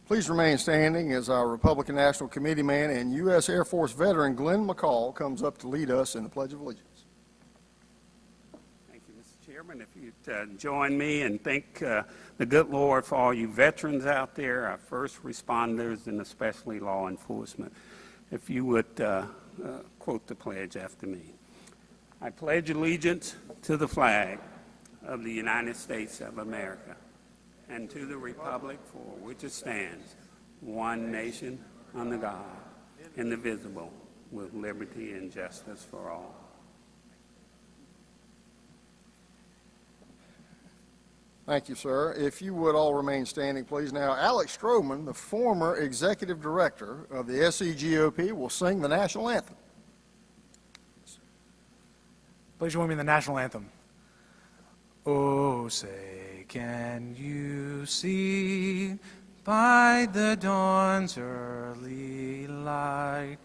Please remain standing as our Republican National Committee man and U.S. Air Force veteran Glenn McCall comes up to lead us in the Pledge of Allegiance. Thank you, Mr. Chairman. If you'd join me and thank the good Lord for all you veterans out there, our first responders, and especially law enforcement. If you would quote the pledge after me. I pledge allegiance to the flag of the United States of America and to the republic for which it stands, one nation under God, indivisible, with liberty and justice for all. Thank you, sir. If you would all remain standing, please. Now, Alex Stroman, the former executive director of the Scgop, will sing the national anthem. Please join me in the national anthem. Oh, say, can you see by the dawn's early light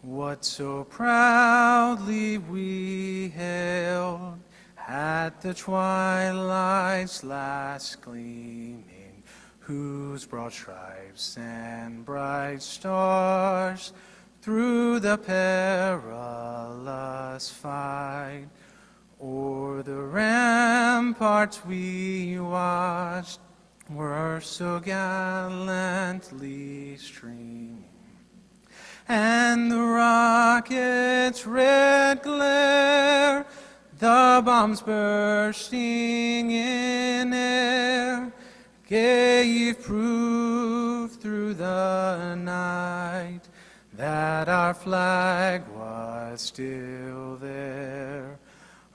what so proudly we hailed at the twilight's last gleaming, whose broad stripes and bright stars through the perilous fight o'er the ramparts we watched were so gallantly streaming, and the rocket's red glare, the bombs bursting in air, gave proof through the night that our flag was still there.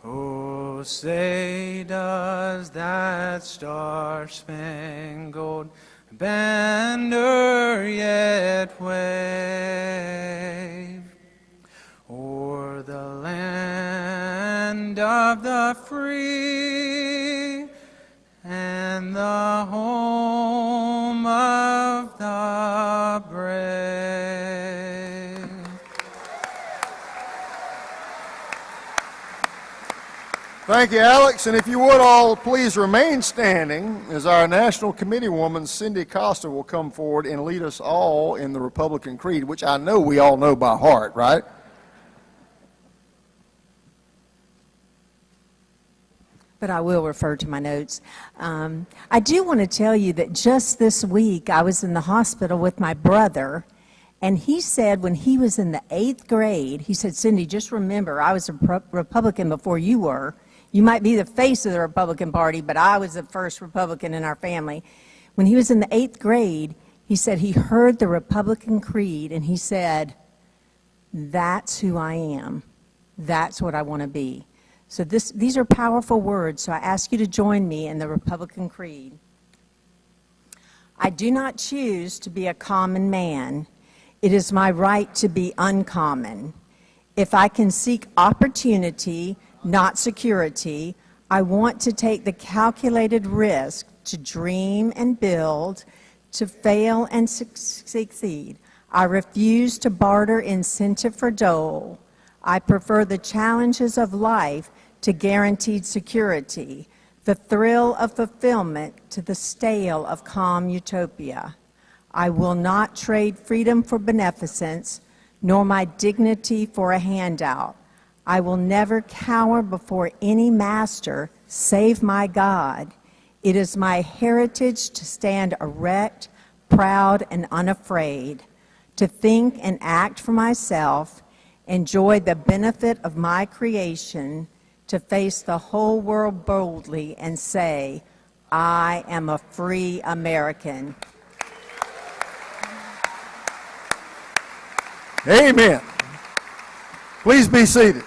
Oh, say, does that star-spangled banner yet wave o'er the land of the free and the home of the brave? Thank you, Alex. And if you would all please remain standing as our National Committee woman, Cindy Costa, will come forward and lead us all in the Republican Creed, which I know we all know by heart, right? But I will refer to my notes. I do want to tell you that just this week I was in the hospital with my brother, and he said when he was in the 8th grade, he said, Cindy, just remember, I was a Republican before you were. You might be the face of the Republican Party, but I was the first Republican in our family. When he was in the 8th grade, he said he heard the Republican Creed, and he said, that's who I am. That's what I want to be. So these are powerful words, so I ask you to join me in the Republican Creed. I do not choose to be a common man. It is my right to be uncommon. If I can seek opportunity, not security, I want to take the calculated risk to dream and build, to fail and succeed. I refuse to barter incentive for dole. I prefer the challenges of life to guaranteed security, the thrill of fulfillment to the stale of calm utopia. I will not trade freedom for beneficence, nor my dignity for a handout. I will never cower before any master save my God. It is my heritage to stand erect, proud, and unafraid, to think and act for myself, enjoy the benefit of my creation, to face the whole world boldly and say, I am a free American. Amen. Please be seated.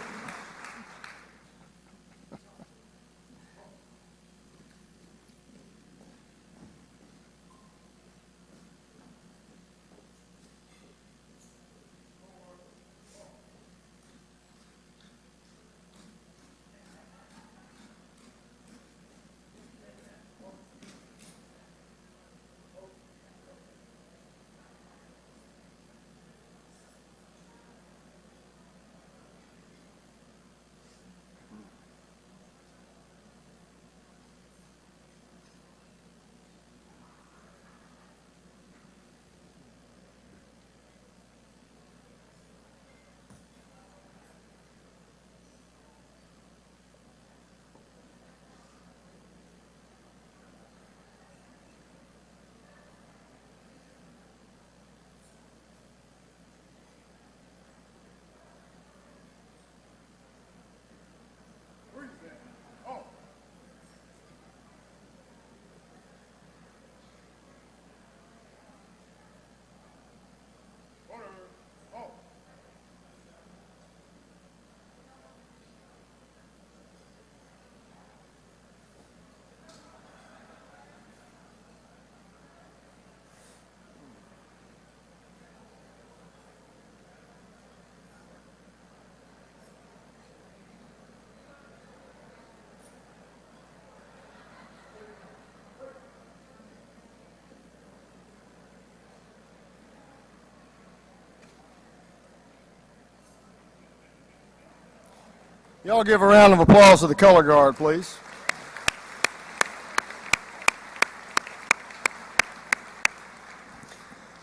Y'all give a round of applause to the color guard, please.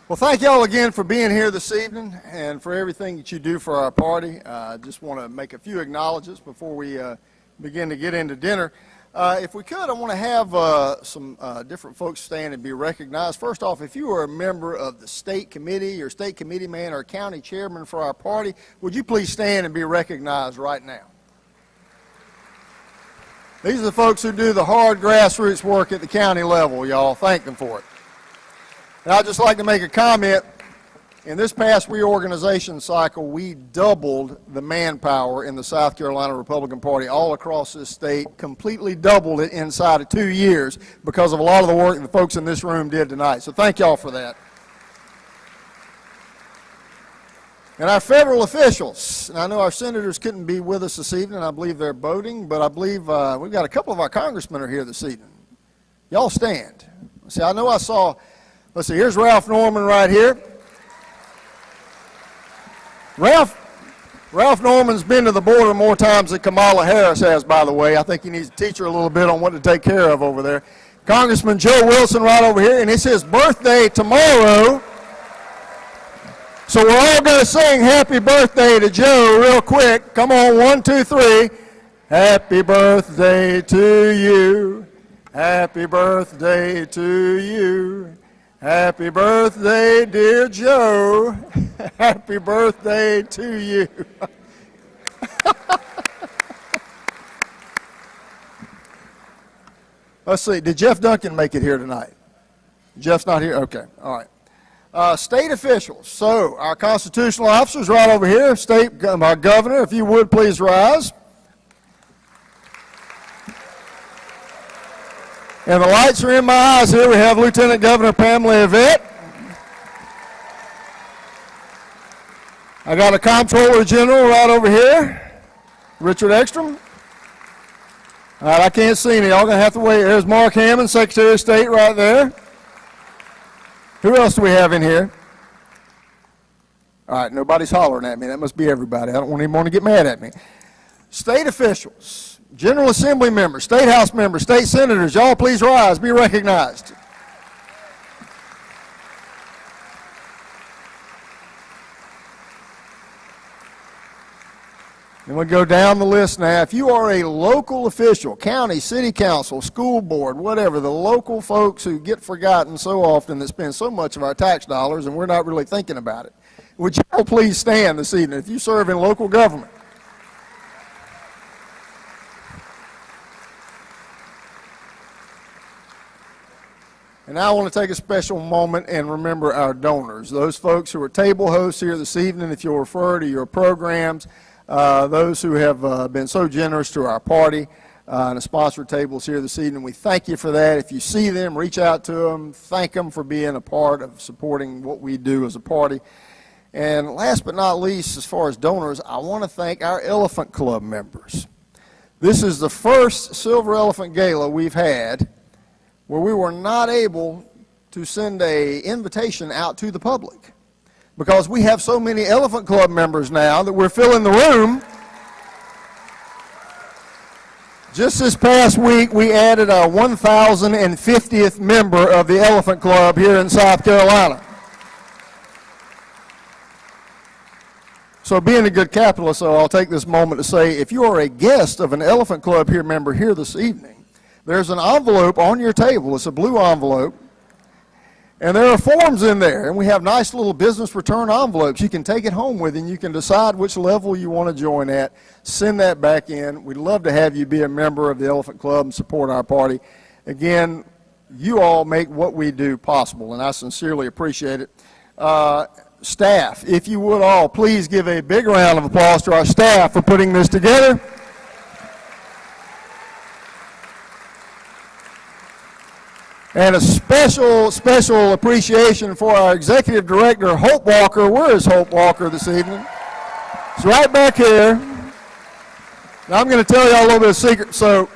Well, thank y'all again for being here this evening and for everything that you do for our party. I just want to make a few acknowledgments before we begin to get into dinner. If we could, I want to have some different folks stand and be recognized. First off, if you are a member of the state committee or state committee man or county chairman for our party, would you please stand and be recognized right now? These are the folks who do the hard grassroots work at the county level, y'all. Thank them for it. And I'd just like to make a comment. In this past reorganization cycle, we doubled the manpower in the South Carolina Republican Party all across this state, completely doubled it inside of 2 years because of a lot of the work the folks in this room did tonight. So thank y'all for that. And our federal officials, and I know our senators couldn't be with us this evening. I believe they're voting, but I believe we've got a couple of our congressmen are here this evening. Y'all stand. See, I know I saw, let's see, here's Ralph Norman right here. Ralph Norman's been to the border more times than Kamala Harris has, by the way. I think he needs to teach her a little bit on what to take care of over there. Congressman Joe Wilson right over here, and it's his birthday tomorrow. So we're all going to sing happy birthday to Joe real quick. Come on, 1, 2, 3. Happy birthday to you. Happy birthday to you. Happy birthday, dear Joe. Happy birthday to you. Let's see, did Jeff Duncan make it here tonight? Jeff's not here? Okay, all right. State officials. So our constitutional officers right over here. Our governor, if you would please rise. And the lights are in my eyes here. We have Lieutenant Governor Pamela Yvette. I got a Comptroller General right over here, Richard Ekstrom. All right, I can't see any. Y'all going to have to wait. There's Mark Hammond, Secretary of State right there. Who else do we have in here? All right, nobody's hollering at me. That must be everybody. I don't want anyone to get mad at me. State officials, General Assembly members, State House members, State Senators, y'all please rise, be recognized. And we'll go down the list now. If you are a local official, county, city council, school board, whatever, the local folks who get forgotten so often that spend so much of our tax dollars and we're not really thinking about it, would you all please stand this evening if you serve in local government? And now I want to take a special moment and remember our donors, those folks who are table hosts here this evening, if you'll refer to your programs. Those who have been so generous to our party and the sponsor tables here this evening, we thank you for that. If you see them, reach out to them, thank them for being a part of supporting what we do as a party. And last but not least, as far as donors, I want to thank our Elephant Club members. This is the first Silver Elephant Gala we've had where we were not able to send an invitation out to the public, because we have so many Elephant Club members now that we're filling the room. Just this past week, we added our 1,050th member of the Elephant Club here in South Carolina. So being a good capitalist, so I'll take this moment to say, if you are a guest of an Elephant Club member here this evening, there's an envelope on your table. It's a blue envelope. And there are forms in there, and we have nice little business return envelopes. You can take it home with you, and you can decide which level you want to join at. Send that back in. We'd love to have you be a member of the Elephant Club and support our party. Again, you all make what we do possible, and I sincerely appreciate it. Staff, if you would all, please give a big round of applause to our staff for putting this together. And a special appreciation for our Executive Director, Hope Walker. Where is Hope Walker this evening? It's right back here. Now I'm going to tell y'all a little bit of secret. So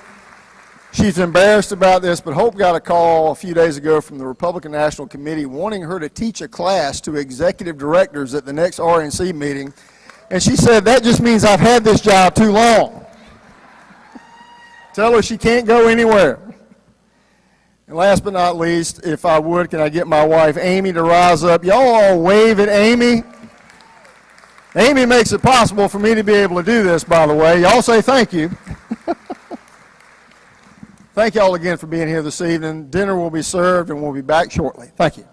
she's embarrassed about this, but Hope got a call a few days ago from the Republican National Committee wanting her to teach a class to executive directors at the next RNC meeting. And she said, that just means I've had this job too long. Tell her she can't go anywhere. And last but not least, if I would, can I get my wife Amy to rise up? Y'all all wave at Amy. Amy makes it possible for me to be able to do this, by the way. Y'all say thank you. Thank y'all again for being here this evening. Dinner will be served and we'll be back shortly. Thank you.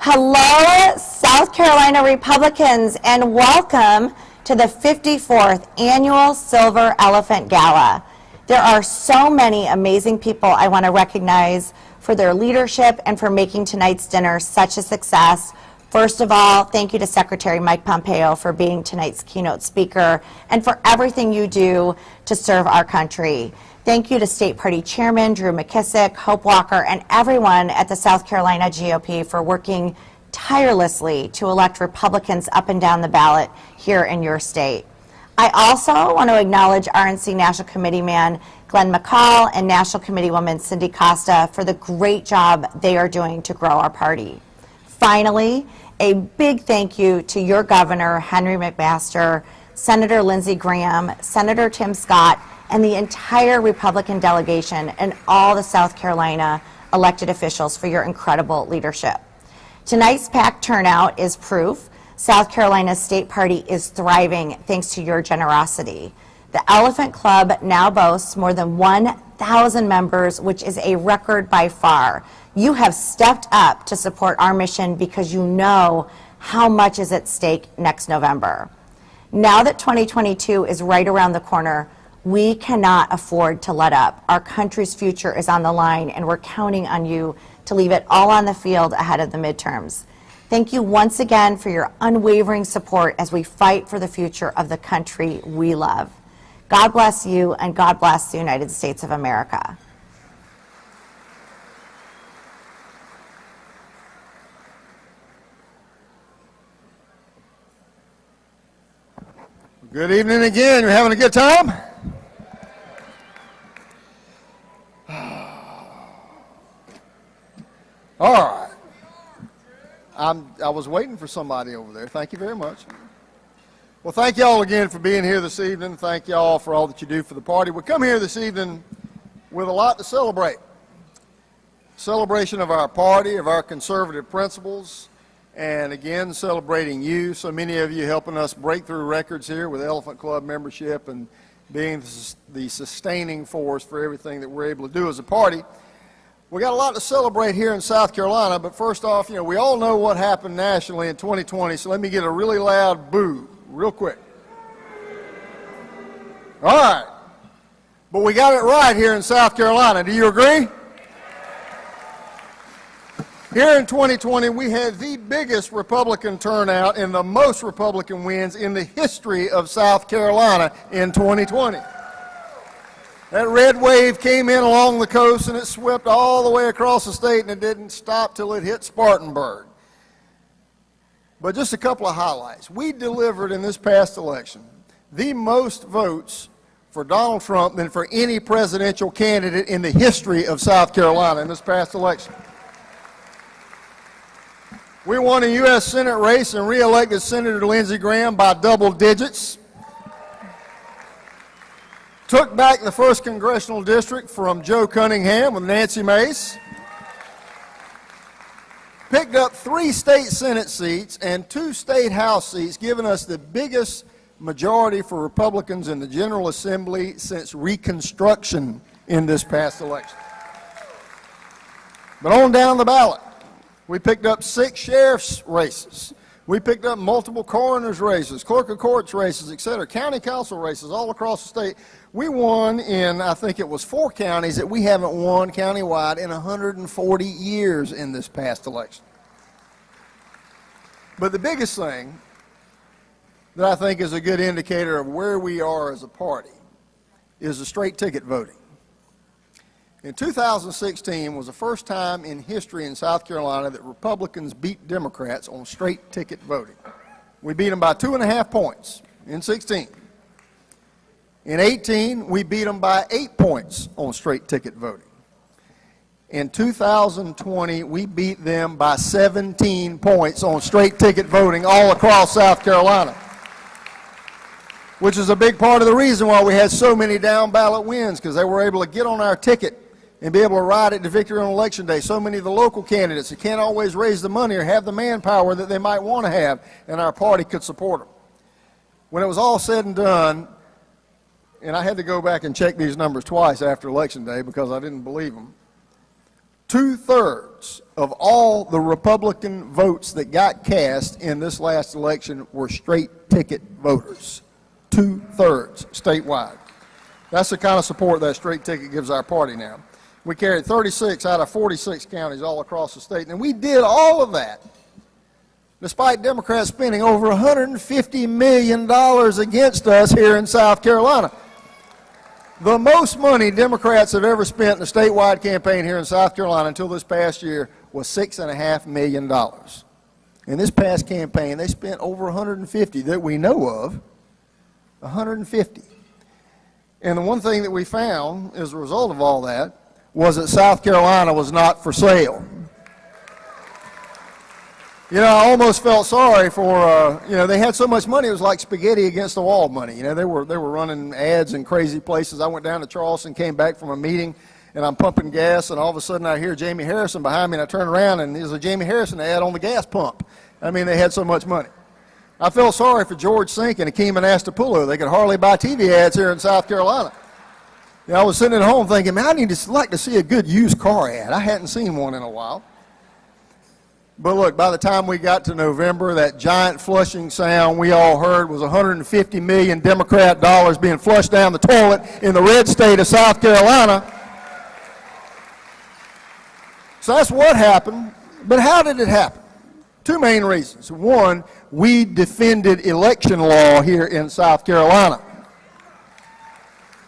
Hello, South Carolina Republicans, and welcome to the 54th Annual Silver Elephant Gala. There are so many amazing people I want to recognize for their leadership and for making tonight's dinner such a success. First of all, thank you to Secretary Mike Pompeo for being tonight's keynote speaker and for everything you do to serve our country. Thank you to State Party Chairman Drew McKissick, Hope Walker, and everyone at the South Carolina GOP for working tirelessly to elect Republicans up and down the ballot here in your state. I also want to acknowledge RNC National Committee man Glenn McCall and National Committee woman Cindy Costa for the great job they are doing to grow our party. Finally, a big thank you to your governor, Henry McMaster, Senator Lindsey Graham, Senator Tim Scott, and the entire Republican delegation and all the South Carolina elected officials for your incredible leadership. Tonight's packed turnout is proof South Carolina's state party is thriving thanks to your generosity. The Elephant Club now boasts more than 1,000 members, which is a record by far. You have stepped up to support our mission because you know how much is at stake next November. Now that 2022 is right around the corner, we cannot afford to let up. Our country's future is on the line, and we're counting on you to leave it all on the field ahead of the midterms. Thank you once again for your unwavering support as we fight for the future of the country we love. God bless you, and God bless the United States of America. Good evening again. You're having a good time? All right. I was waiting for somebody over there. Thank you very much. Well, thank you all again for being here this evening. Thank you all for all that you do for the party. We come here this evening with a lot to celebrate. Celebration of our party, of our conservative principles, and again, celebrating you. So many of you helping us break through records here with Elephant Club membership and being the sustaining force for everything that we're able to do as a party. We got a lot to celebrate here in South Carolina, but first off, we all know what happened nationally in 2020, so let me get a really loud boo real quick. All right. But we got it right here in South Carolina. Do you agree? Here in 2020, we had the biggest Republican turnout and the most Republican wins in the history of South Carolina in 2020. That red wave came in along the coast and it swept all the way across the state, and it didn't stop till it hit Spartanburg. But just a couple of highlights. We delivered in this past election the most votes for Donald Trump than for any presidential candidate in the history of South Carolina in this past election. We won a U.S. Senate race and re-elected Senator Lindsey Graham by double digits. Took back the 1st Congressional District from Joe Cunningham with Nancy Mace. Picked up 3 state Senate seats and 2 state House seats, giving us the biggest majority for Republicans in the General Assembly since Reconstruction in this past election. But on down the ballot, we picked up 6 sheriff's races. We picked up multiple coroner's races, clerk of courts races, et cetera, county council races all across the state. We won in, I think it was 4 counties that we haven't won countywide in 140 years in this past election. But the biggest thing that I think is a good indicator of where we are as a party is the straight ticket voting. In 2016 was the first time in history in South Carolina that Republicans beat Democrats on straight ticket voting. We beat them by 2.5 points in 16. In 18, we beat them by 8 points on straight ticket voting. In 2020, we beat them by 17 points on straight ticket voting all across South Carolina, which is a big part of the reason why we had so many down ballot wins, because they were able to get on our ticket and be able to ride it to victory on Election Day. So many of the local candidates that can't always raise the money or have the manpower that they might want to have, and our party could support them. When it was all said and done, and I had to go back and check these numbers twice after Election Day because I didn't believe them, 2/3 of all the Republican votes that got cast in this last election were straight ticket voters. 2/3 statewide. That's the kind of support that straight ticket gives our party now. We carried 36 out of 46 counties all across the state, and we did all of that despite Democrats spending over $150 million against us here in South Carolina. The most money Democrats have ever spent in a statewide campaign here in South Carolina until this past year was $6.5 million. In this past campaign, they spent over 150 that we know of, 150. And the one thing that we found as a result of all that was that South Carolina was not for sale. You know, I almost felt sorry for, they had so much money, it was like spaghetti against the wall money. You know, they were running ads in crazy places. I went down to Charleston, came back from a meeting, and I'm pumping gas, and all of a sudden I hear Jamie Harrison behind me, and I turn around, and there's a Jamie Harrison ad on the gas pump. I mean, they had so much money. I felt sorry for George Sink and Akeem Anastapullo. They could hardly buy TV ads here in South Carolina. You know, I was sitting at home thinking, man, like to see a good used car ad. I hadn't seen one in a while. But look, by the time we got to November, that giant flushing sound we all heard was 150 million Democrat dollars being flushed down the toilet in the red state of South Carolina. So that's what happened. But how did it happen? Two main reasons. One, we defended election law here in South Carolina.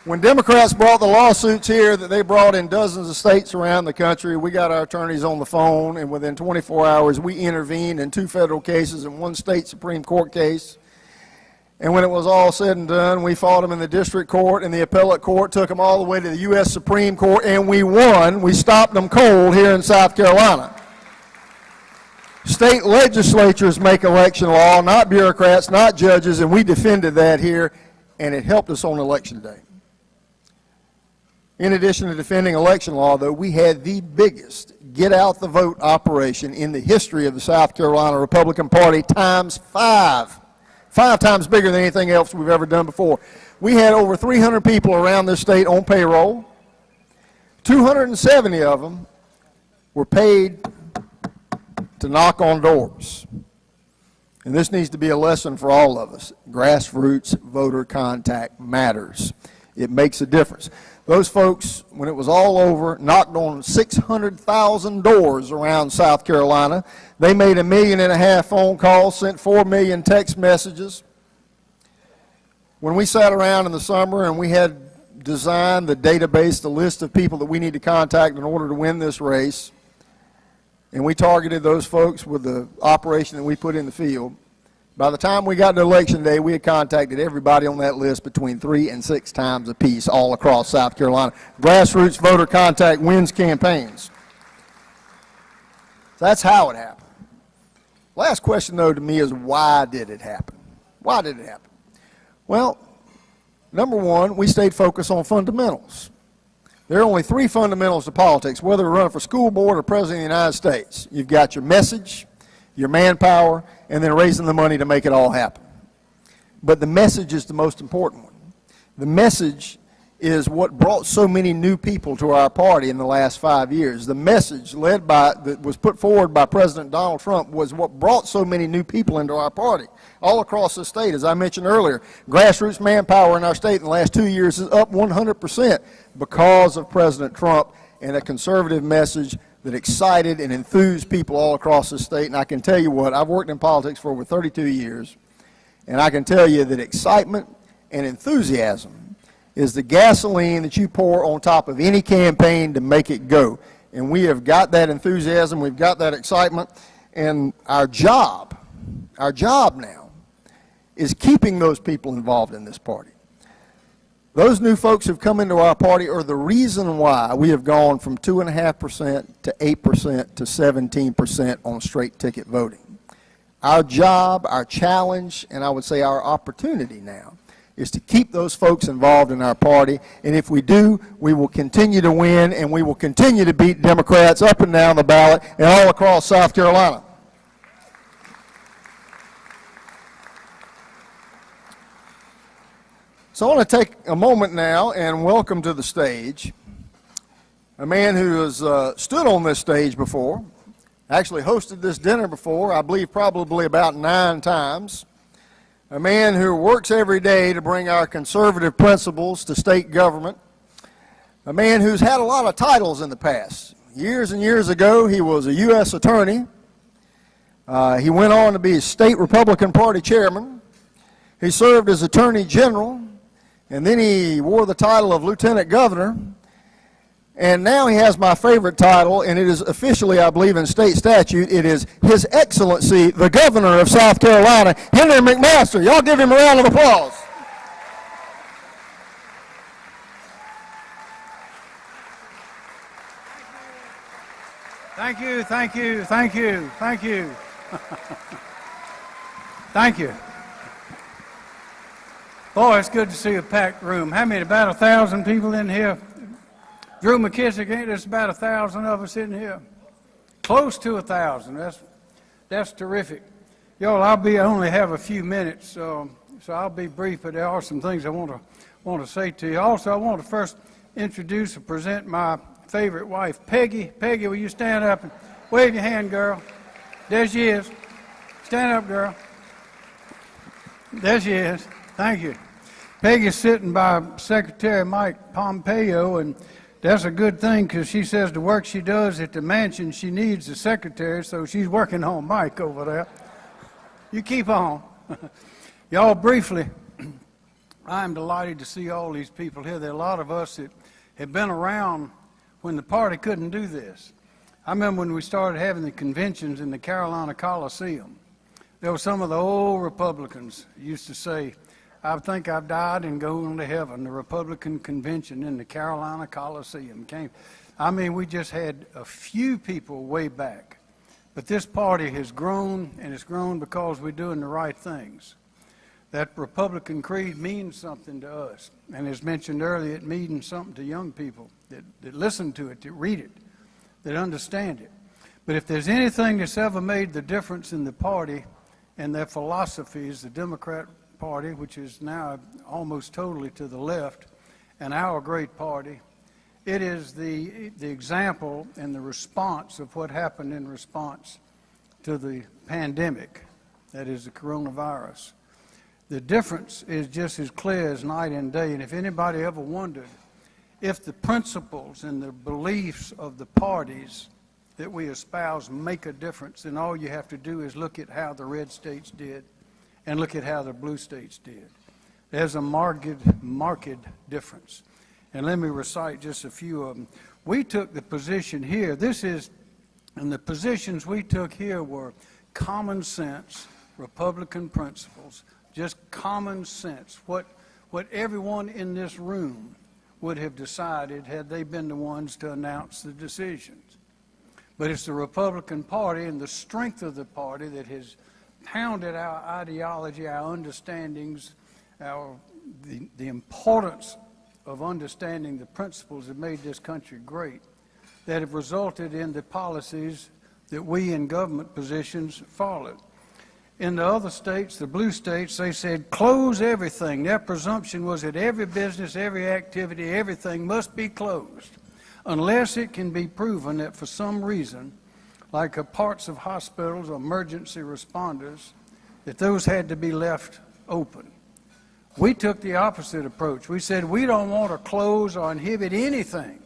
When Democrats brought the lawsuits here that they brought in dozens of states around the country, we got our attorneys on the phone, and within 24 hours, we intervened in 2 federal cases and 1 state Supreme Court case. And when it was all said and done, we fought them in the district court and the appellate court, took them all the way to the U.S. Supreme Court, and we won. We stopped them cold here in South Carolina. State legislatures make election law, not bureaucrats, not judges, and we defended that here, and it helped us on election day. In addition to defending election law, though, we had the biggest get-out-the-vote operation in the history of the South Carolina Republican Party times 5. 5 times bigger than anything else we've ever done before. We had over 300 people around this state on payroll. 270 of them were paid to knock on doors. And this needs to be a lesson for all of us. Grassroots voter contact matters. It makes a difference. Those folks, when it was all over, knocked on 600,000 doors around South Carolina. They made 1.5 million phone calls, sent 4 million text messages. When we sat around in the summer and we had designed the database, the list of people that we need to contact in order to win this race, and we targeted those folks with the operation that we put in the field, by the time we got to Election Day, we had contacted everybody on that list between 3 and 6 times apiece all across South Carolina. Grassroots voter contact wins campaigns. So that's how it happened. Last question, though, to me is why did it happen? Why did it happen? Well, number one, we stayed focused on fundamentals. There are only 3 fundamentals to politics, whether you're running for school board or president of the United States. You've got your message, your manpower, and then raising the money to make it all happen. But the message is the most important one. The message is what brought so many new people to our party in the last 5 years. The message that was put forward by President Donald Trump was what brought so many new people into our party all across the state. As I mentioned earlier, grassroots manpower in our state in the last 2 years is up 100% because of President Trump and a conservative message that excited and enthused people all across the state. And I can tell you what, I've worked in politics for over 32 years, and I can tell you that excitement and enthusiasm is the gasoline that you pour on top of any campaign to make it go. And we have got that enthusiasm, we've got that excitement, and our job now is keeping those people involved in this party. Those new folks who've come into our party are the reason why we have gone from 2.5% to 8% to 17% on straight ticket voting. Our job, our challenge, and I would say our opportunity now is to keep those folks involved in our party. And if we do, we will continue to win, and we will continue to beat Democrats up and down the ballot and all across South Carolina. So I want to take a moment now and welcome to the stage a man who has stood on this stage before, actually hosted this dinner before, I believe probably about 9 times, a man who works every day to bring our conservative principles to state government, a man who's had a lot of titles in the past. Years and years ago, he was a U.S. attorney. He went on to be state Republican Party chairman. He served as attorney general, and then he wore the title of lieutenant governor. And now he has my favorite title, and it is officially, I believe, in state statute. It is His Excellency, the Governor of South Carolina, Henry McMaster. Y'all give him a round of applause. Thank you, thank you, thank you, thank you. Thank you. Boy, it's good to see a packed room. How many? About 1,000 people in here? Drew McKissick, ain't there's about 1,000 of us in here? Close to 1,000. That's terrific. Y'all, I only have a few minutes, so I'll be brief, but there are some things I want to say to you. Also, I want to first introduce and present my favorite wife, Peggy. Peggy, will you stand up and wave your hand, girl? There she is. Stand up, girl. There she is. Thank you. Peggy's sitting by Secretary Mike Pompeo, and that's a good thing because she says the work she does at the mansion, she needs a secretary, so she's working on Mike over there. You keep on. Y'all, briefly, I'm delighted to see all these people here. There are a lot of us that have been around when the party couldn't do this. I remember when we started having the conventions in the Carolina Coliseum. There were some of the old Republicans used to say, I think I've died and gone to heaven. The Republican convention in the Carolina Coliseum came. I mean, we just had a few people way back. But this party has grown, and it's grown because we're doing the right things. That Republican creed means something to us. And as mentioned earlier, it means something to young people that listen to it, that read it, that understand it. But if there's anything that's ever made the difference in the party and their philosophies, the Democrat Party, which is now almost totally to the left, and our great party, it is the example and the response of what happened in response to the pandemic, that is the coronavirus. The difference is just as clear as night and day, and if anybody ever wondered if the principles and the beliefs of the parties that we espouse make a difference, then all you have to do is look at how the red states did and look at how the blue states did. There's a marked difference. And let me recite just a few of them. We took the position here, and the positions we took here were common sense, Republican principles, just common sense, what everyone in this room would have decided had they been the ones to announce the decisions. But it's the Republican Party and the strength of the party that has pounded our ideology, our understandings, the importance of understanding the principles that made this country great, that have resulted in the policies that we in government positions followed. In the other states, the blue states, they said close everything. Their presumption was that every business, every activity, everything must be closed unless it can be proven that for some reason, like parts of hospitals or emergency responders, that those had to be left open. We took the opposite approach. We said we don't want to close or inhibit anything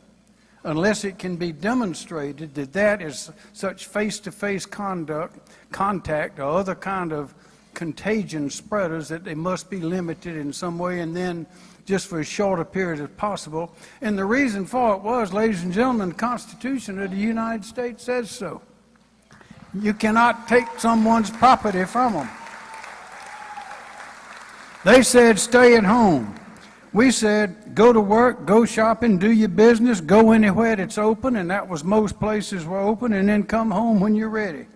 unless it can be demonstrated that that is such face-to-face contact or other kind of contagion spreaders that they must be limited in some way, and then just for as short a period as possible. And the reason for it was, ladies and gentlemen, the Constitution of the United States says so. You cannot take someone's property from them. They said stay at home. We said, go to work, go shopping, do your business, go anywhere that's open, and that was most places were open, and then come home when you're ready.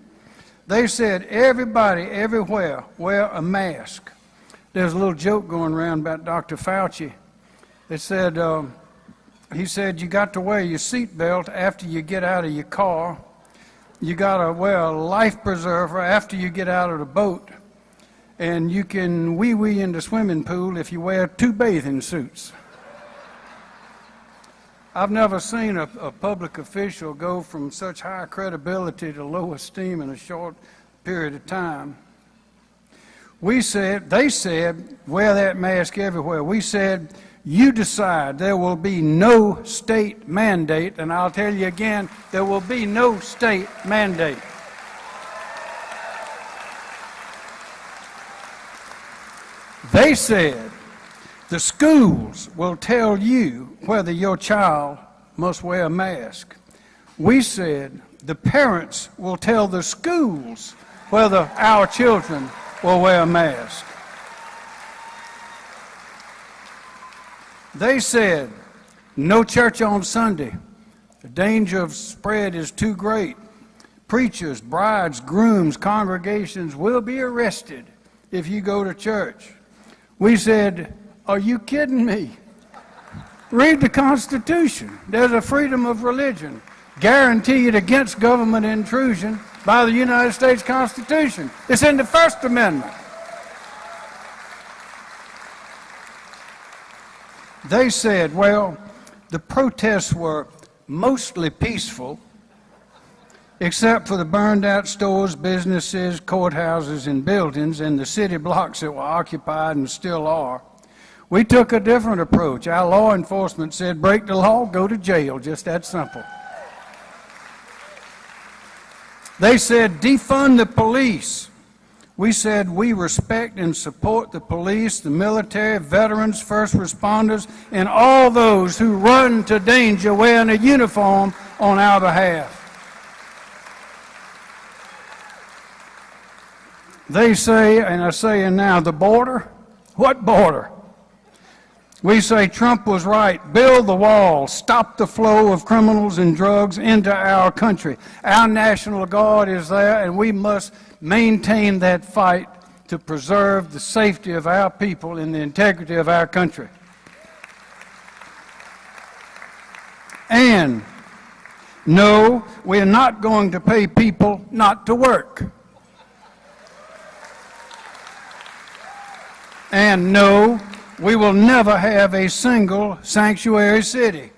They said, everybody, everywhere, wear a mask. There's a little joke going around about Dr. Fauci. It said, he said, you got to wear your seatbelt after you get out of your car. You got to wear a life preserver after you get out of the boat. And you can wee-wee in the swimming pool if you wear 2 bathing suits. I've never seen a public official go from such high credibility to low esteem in a short period of time. They said, wear that mask everywhere. We said, you decide. There will be no state mandate, and I'll tell you again, there will be no state mandate. They said, the schools will tell you whether your child must wear a mask. We said, the parents will tell the schools whether our children will wear a mask. They said, no church on Sunday. The danger of spread is too great. Preachers, brides, grooms, congregations will be arrested if you go to church. We said, are you kidding me? Read the Constitution. There's a freedom of religion guaranteed against government intrusion by the United States Constitution. It's in the First Amendment. They said, well, the protests were mostly peaceful, except for the burned out stores, businesses, courthouses, and buildings in the city blocks that were occupied and still are. We took a different approach. Our law enforcement said, break the law, go to jail, just that simple. They said, defund the police. We said, we respect and support the police, the military, veterans, first responders, and all those who run to danger wearing a uniform on our behalf. They say, and are saying now, the border? What border? We say Trump was right. Build the wall. Stop the flow of criminals and drugs into our country. Our National Guard is there, and we must maintain that fight to preserve the safety of our people and the integrity of our country. And no, we're not going to pay people not to work. And no, we will never have a single sanctuary city.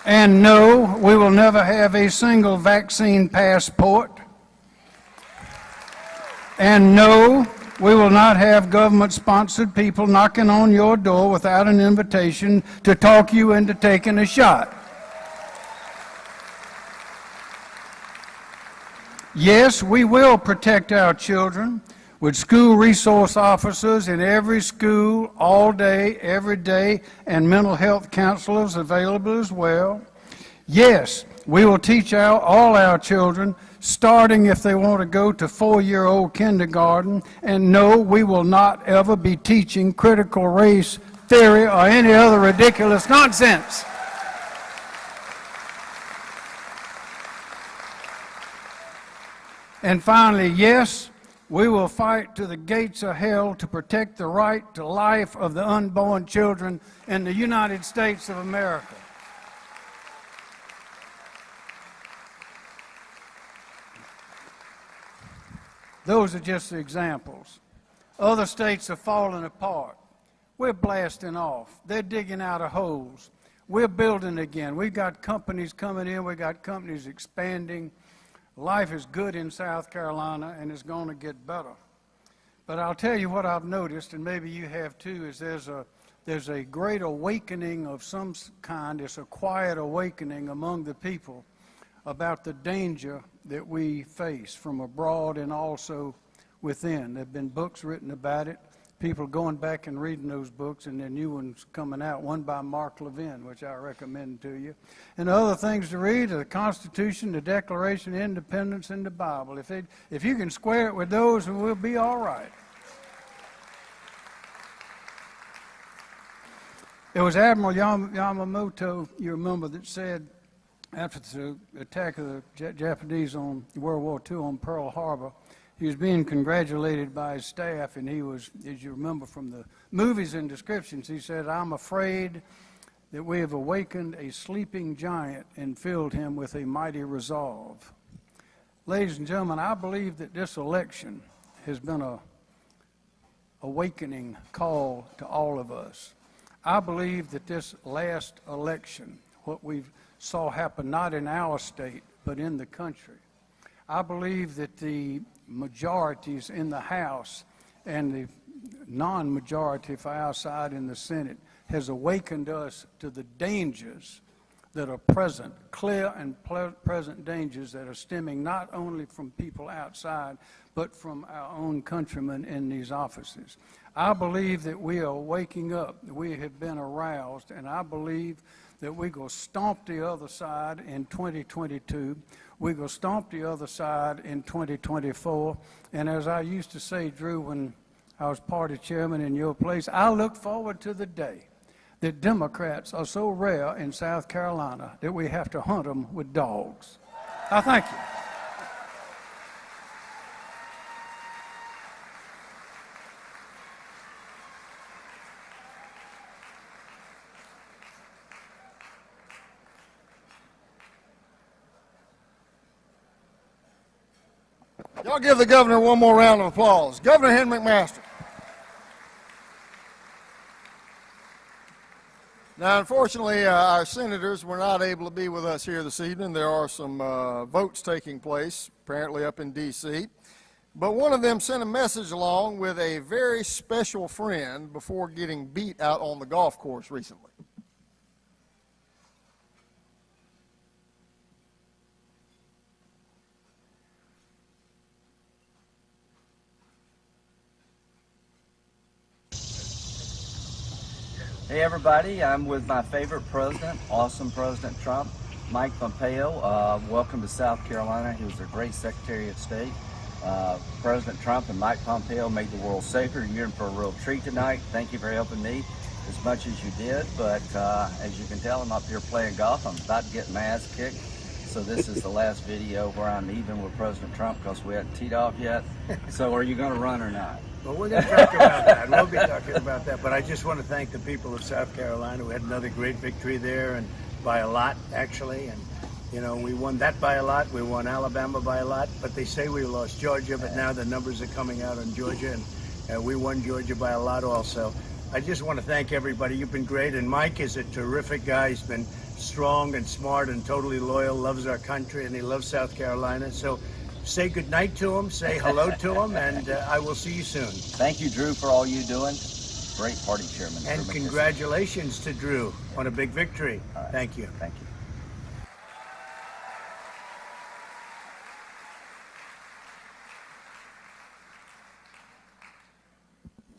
And no, we will never have a single vaccine passport. And no, we will not have government-sponsored people knocking on your door without an invitation to talk you into taking a shot. Yes, we will protect our children with school resource officers in every school all day, every day, and mental health counselors available as well. Yes, we will teach all our children, starting if they want to go to 4-year-old kindergarten. And no, we will not ever be teaching critical race theory or any other ridiculous nonsense. And finally, yes, we will fight to the gates of hell to protect the right to life of the unborn children in the United States of America. Those are just the examples. Other states are falling apart. We're blasting off. They're digging out of holes. We're building again. We've got companies coming in. We've got companies expanding. Life is good in South Carolina, and it's going to get better. But I'll tell you what I've noticed, and maybe you have too, is there's a great awakening of some kind. It's a quiet awakening among the people about the danger that we face from abroad and also within. There have been books written about it, people going back and reading those books, and there are new ones coming out, one by Mark Levin, which I recommend to you. And other things to read are the Constitution, the Declaration of Independence, and the Bible. If you can square it with those, we'll be all right. It was Admiral Yamamoto, you remember, that said, after the attack of the Japanese on World War II on Pearl Harbor, he was being congratulated by his staff, and he was, as you remember from the movies and descriptions, he said, I'm afraid that we have awakened a sleeping giant and filled him with a mighty resolve. Ladies and gentlemen, I believe that this election has been an awakening call to all of us. I believe that this last election, what we saw happen not in our state, but in the country, I believe that the majorities in the House and the non-majority for our side in the Senate has awakened us to the dangers that are present, clear and present dangers that are stemming not only from people outside, but from our own countrymen in these offices. I believe that we are waking up, we have been aroused, and I believe that we're going to stomp the other side in 2022. We're going to stomp the other side in 2024. And as I used to say, Drew, when I was party chairman in your place, I look forward to the day that Democrats are so rare in South Carolina that we have to hunt them with dogs. I thank you. Y'all give the governor one more round of applause. Governor Henry McMaster. Now, unfortunately, our senators were not able to be with us here this evening. There are some votes taking place, apparently up in D.C. But one of them sent a message along with a very special friend before getting beat out on the golf course recently. Hey everybody, I'm with my favorite president, awesome President Trump, Mike Pompeo. Welcome to South Carolina. He was a great Secretary of State. President Trump and Mike Pompeo made the world safer. You're in for a real treat tonight. Thank you for helping me as much as you did. But as you can tell, I'm up here playing golf. I'm about to get my ass kicked. So this is the last video where I'm even with President Trump because we haven't teed off yet. So are you going to run or not? Well, we're going to talk about that. We'll be talking about that. But I just want to thank the people of South Carolina. We had another great victory there, and by a lot, actually. And, you know, we won that by a lot. We won Alabama by a lot. But they say we lost Georgia, but now the numbers are coming out on Georgia, and we won Georgia by a lot also. I just want to thank everybody. You've been great. And Mike is a terrific guy. He's been strong and smart and totally loyal, loves our country, and he loves South Carolina. So say good night to him, say hello to him, and I will see you soon. Thank you, Drew, for all you're doing. Great party chairman. And congratulations to Drew on a big victory. Right. Thank you. Thank you.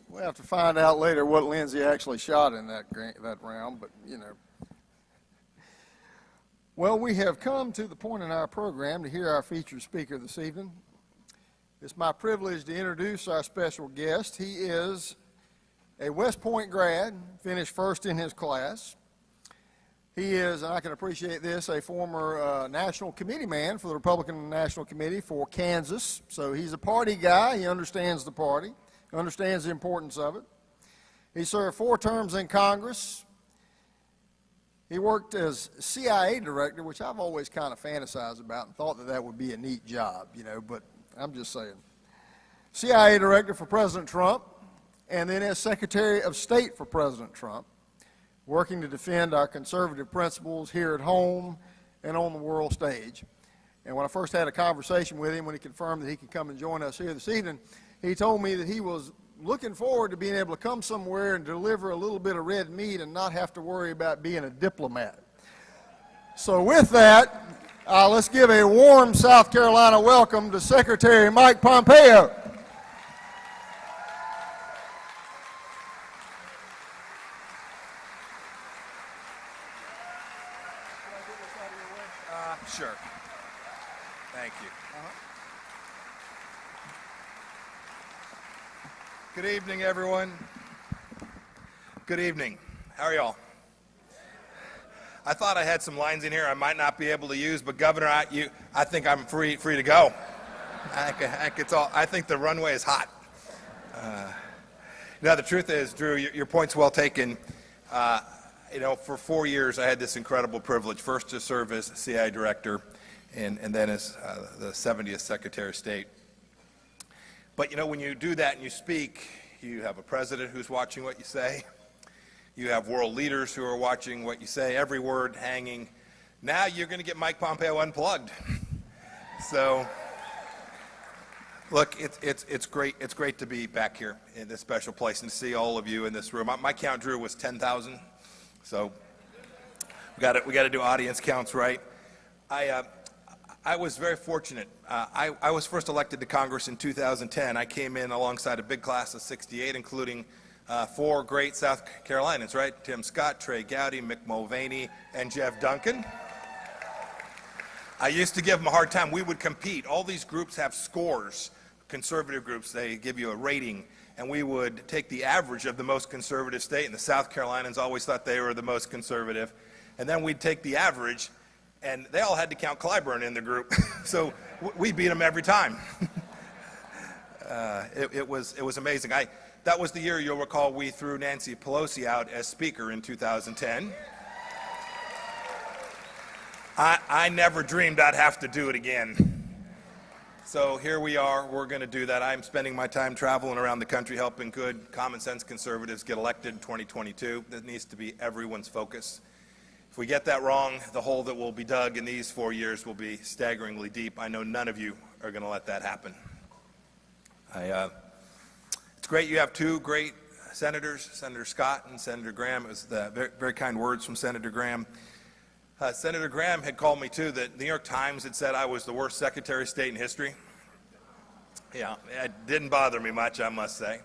We'll have to find out later what Lindsay actually shot in that round, but, you know. Well, we have come to the point in our program to hear our featured speaker this evening. It's my privilege to introduce our special guest. He is a West Point grad, finished first in his class. He is, and I can appreciate this, a former national committee man for the Republican National Committee for Kansas. So he's a party guy. He understands the party, understands the importance of it. He served 4 terms in Congress. He worked as CIA director, which I've always kind of fantasized about and thought that that would be a neat job, you know, but I'm just saying. CIA director for President Trump, and then as Secretary of State for President Trump, working to defend our conservative principles here at home and on the world stage. And when I first had a conversation with him, when he confirmed that he could come and join us here this evening, he told me that he was looking forward to being able to come somewhere and deliver a little bit of red meat and not have to worry about being a diplomat. So with that, let's give a warm South Carolina welcome to Secretary Mike Pompeo. Sure. Thank you. Good evening, everyone. Good evening. How are y'all? I thought I had some lines in here I might not be able to use, but Governor, I think I'm free to go. I think the runway is hot. The truth is, Drew, your point's well taken. For 4 years, I had this incredible privilege, first to serve as CIA director and then as the 70th Secretary of State. But, when you do that and you speak, you have a president who's watching what you say. You have world leaders who are watching what you say, every word hanging. Now you're going to get Mike Pompeo unplugged. So, look, it's great to be back here in this special place and to see all of you in this room. My count, Drew, was 10,000. So we got to do audience counts right. I was very fortunate. I was first elected to Congress in 2010. I came in alongside a big class of 68, including 4 great South Carolinians, right? Tim Scott, Trey Gowdy, Mick Mulvaney, and Jeff Duncan. I used to give them a hard time. We would compete. All these groups have scores. Conservative groups, they give you a rating, and we would take the average of the most conservative state, and the South Carolinians always thought they were the most conservative, and then we'd take the average, and they all had to count Clyburn in the group, so we beat them every time. It was amazing. That was the year, you'll recall, we threw Nancy Pelosi out as Speaker in 2010. I never dreamed I'd have to do it again. So here we are, we're going to do that. I'm spending my time traveling around the country helping good, common sense conservatives get elected in 2022. That needs to be everyone's focus. If we get that wrong, the hole that will be dug in these 4 years will be staggeringly deep. I know none of you are going to let that happen. It's great you have 2 great senators, Senator Scott and Senator Graham. It was the very, very kind words from Senator Graham. Senator Graham had called me, too, that the New York Times had said I was the worst Secretary of State in history. Yeah, it didn't bother me much, I must say.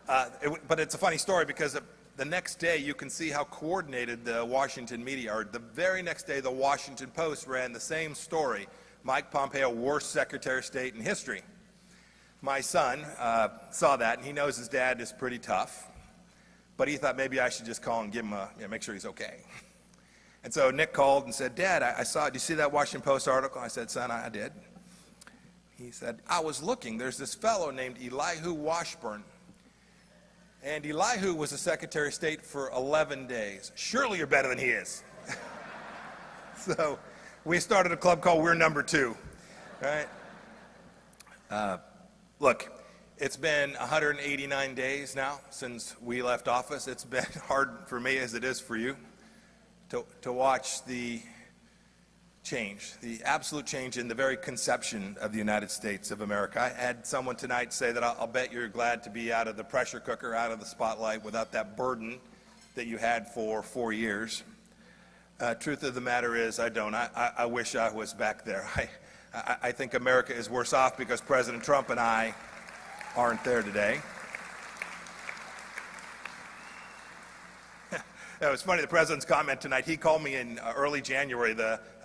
But it's a funny story because the next day you can see how coordinated the Washington media are. The very next day, the Washington Post ran the same story, Mike Pompeo, worst Secretary of State in history. My son saw that, and he knows his dad is pretty tough. But he thought maybe I should just call and give him make sure he's okay. And so Nick called and said, Dad, I saw, did you see that Washington Post article? I said, son, I did. He said, I was looking. There's this fellow named Elihu Washburn. And Elihu was the Secretary of State for 11 days. Surely you're better than he is. So we started a club called We're Number 2. Right? Look, it's been 189 days now since we left office. It's been hard for me as it is for you to watch the change, the absolute change in the very conception of the United States of America. I had someone tonight say that I'll bet you're glad to be out of the pressure cooker, out of the spotlight, without that burden that you had for 4 years. Truth of the matter is, I don't. I wish I was back there. I think America is worse off because President Trump and I aren't there today. It was funny, the president's comment tonight, he called me in early January,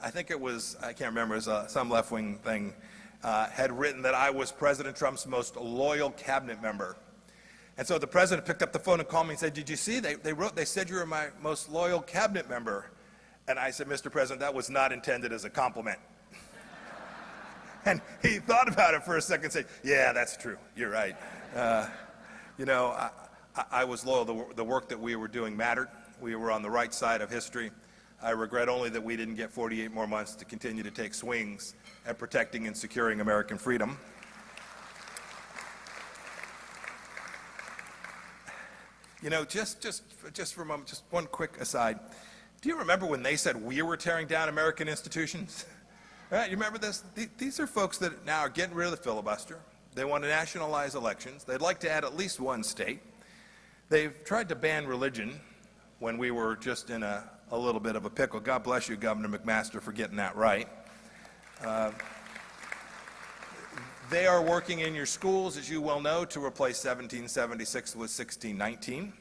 I think it was, I can't remember, it was some left-wing thing, had written that I was President Trump's most loyal cabinet member. And so the president picked up the phone and called me and said, did you see, they said you were my most loyal cabinet member. And I said, Mr. President, that was not intended as a compliment. And he thought about it for a second and said, yeah, that's true, you're right. You know, I was loyal, the work that we were doing mattered. We were on the right side of history. I regret only that we didn't get 48 more months to continue to take swings at protecting and securing American freedom. You know, just for a moment, just one quick aside. Do you remember when they said we were tearing down American institutions? Right, you remember this? These are folks that now are getting rid of the filibuster. They want to nationalize elections. They'd like to add at least one state. They've tried to ban religion when we were just in a little bit of a pickle. God bless you, Governor McMaster, for getting that right. They are working in your schools, as you well know, to replace 1776 with 1619.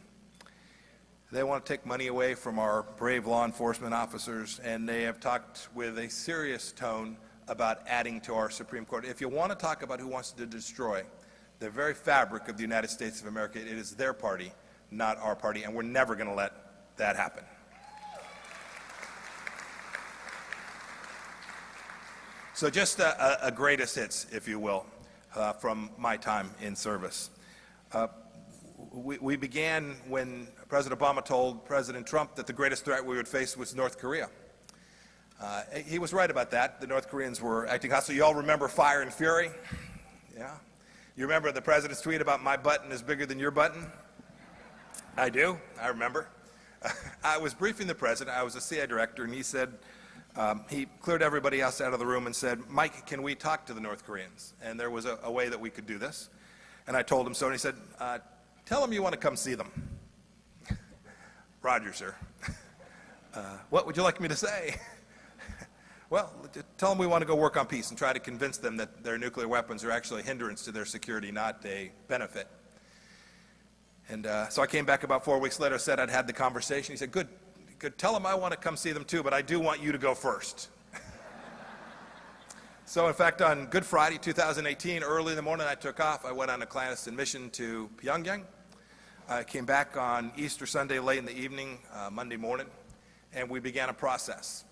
They want to take money away from our brave law enforcement officers, and they have talked with a serious tone about adding to our Supreme Court. If you want to talk about who wants to destroy the very fabric of the United States of America, it is their party, not our party, and we're never going to let that happen. So just a greatest hits, if you will, from my time in service. We began when President Obama told President Trump that the greatest threat we would face was North Korea. He was right about that. The North Koreans were acting hostile. You all remember Fire and Fury? Yeah? You remember the president's tweet about my button is bigger than your button? I do. I remember. I was briefing the president. I was a CI director, and he said, he cleared everybody else out of the room and said, Mike, can we talk to the North Koreans? And there was a way that we could do this. And I told him so, and he said, tell them you want to come see them. Roger, sir. What would you like me to say? Well, tell them we want to go work on peace and try to convince them that their nuclear weapons are actually a hindrance to their security, not a benefit. And so I came back about 4 weeks later, said I'd had the conversation. He said, good, tell them I want to come see them too, but I do want you to go first. So in fact, on Good Friday 2018, early in the morning, I took off. I went on a clandestine mission to Pyongyang. I came back on Easter Sunday late in the evening, Monday morning, and we began a process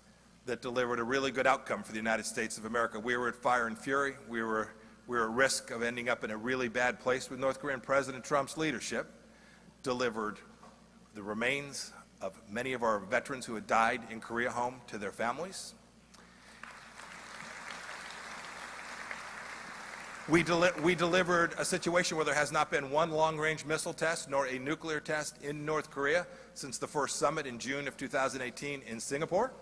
that delivered a really good outcome for the United States of America. We were at fire and fury. We were at risk of ending up in a really bad place with North Korean President Trump's leadership. Delivered the remains of many of our veterans who had died in Korea home to their families. We delivered a situation where there has not been one long-range missile test nor a nuclear test in North Korea since the first summit in June of 2018 in Singapore.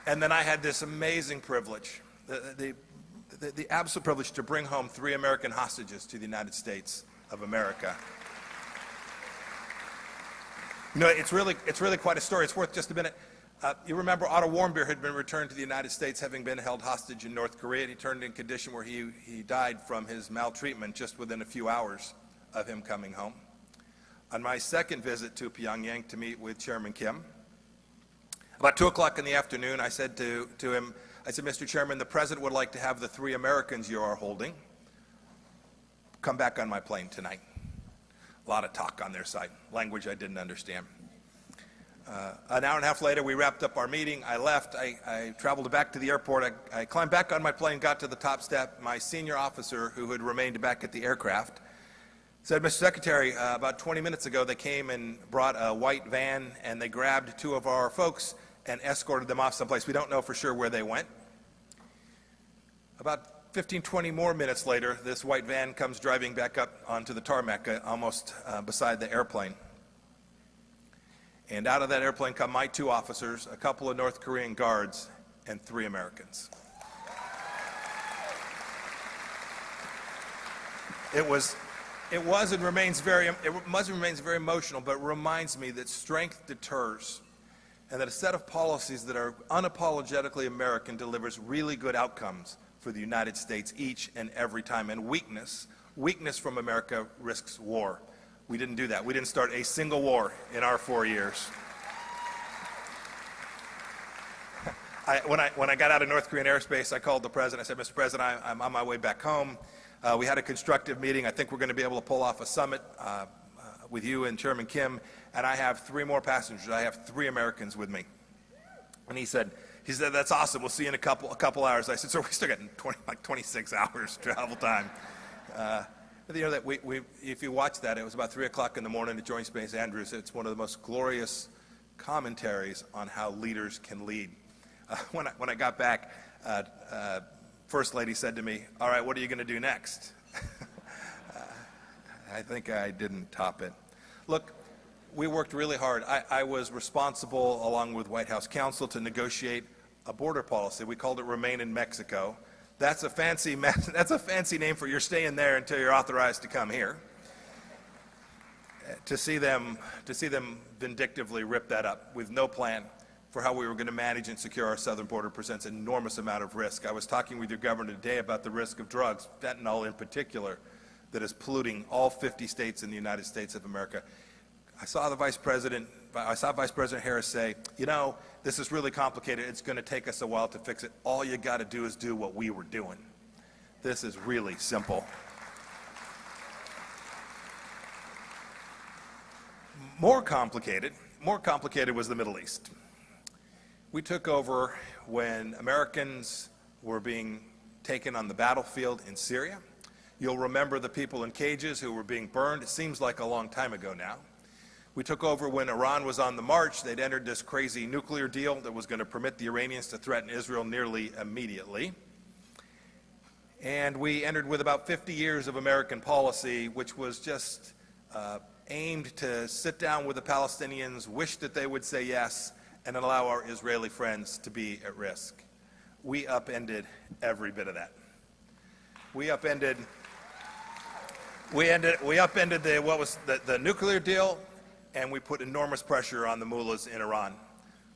And then I had this amazing privilege, the absolute privilege to bring home 3 American hostages to the United States of America. You know, it's really quite a story. It's worth just a minute. You remember Otto Warmbier had been returned to the United States having been held hostage in North Korea. And he turned in condition where he died from his maltreatment just within a few hours of him coming home. On my second visit to Pyongyang to meet with Chairman Kim, about 2 o'clock in the afternoon, I said to him, I said, Mr. Chairman, the President would like to have the 3 Americans you are holding come back on my plane tonight. A lot of talk on their side, language I didn't understand. An hour and a half later, we wrapped up our meeting. I left. I traveled back to the airport. I climbed back on my plane, got to the top step. My senior officer, who had remained back at the aircraft, said, Mr. Secretary, about 20 minutes ago, they came and brought a white van, and they grabbed 2 of our folks and escorted them off someplace. We don't know for sure where they went. About 15, 20 more minutes later, this white van comes driving back up onto the tarmac, almost beside the airplane. And out of that airplane come my 2 officers, a couple of North Korean guards, and 3 Americans. It was and remains very emotional, but it reminds me that strength deters, and that a set of policies that are unapologetically American delivers really good outcomes for the United States each and every time. And weakness from America risks war. We didn't do that. We didn't start a single war in our 4 years. When I got out of North Korean airspace, I called the president. I said, Mr. President, I'm on my way back home. We had a constructive meeting. I think we're going to be able to pull off a summit with you and Chairman Kim. And I have 3 more passengers. I have 3 Americans with me. And he said, that's awesome. We'll see you in a couple hours. I said, so we still got 26 hours travel time. You know that if you watch that, it was about 3 o'clock in the morning at Joint Space Andrews. It's one of the most glorious commentaries on how leaders can lead. When I got back, First Lady said to me, all right, what are you going to do next? I think I didn't top it. Look, we worked really hard. I was responsible, along with White House counsel, to negotiate a border policy. We called it Remain in Mexico. That's a fancy name for you're staying there until you're authorized to come here. To see them vindictively rip that up with no plan for how we were going to manage and secure our southern border presents an enormous amount of risk. I was talking with your governor today about the risk of drugs, fentanyl in particular, that is polluting all 50 states in the United States of America. I saw Vice President Harris say, you know, this is really complicated. It's going to take us a while to fix it. All you got to do is do what we were doing. This is really simple. More complicated was the Middle East. We took over when Americans were being taken on the battlefield in Syria. You'll remember the people in cages who were being burned. It seems like a long time ago now. We took over when Iran was on the march. They'd entered this crazy nuclear deal that was going to permit the Iranians to threaten Israel nearly immediately. And we entered with about 50 years of American policy, which was just aimed to sit down with the Palestinians, wish that they would say yes, and allow our Israeli friends to be at risk. We upended every bit of that. We upended the nuclear deal, and we put enormous pressure on the mullahs in Iran.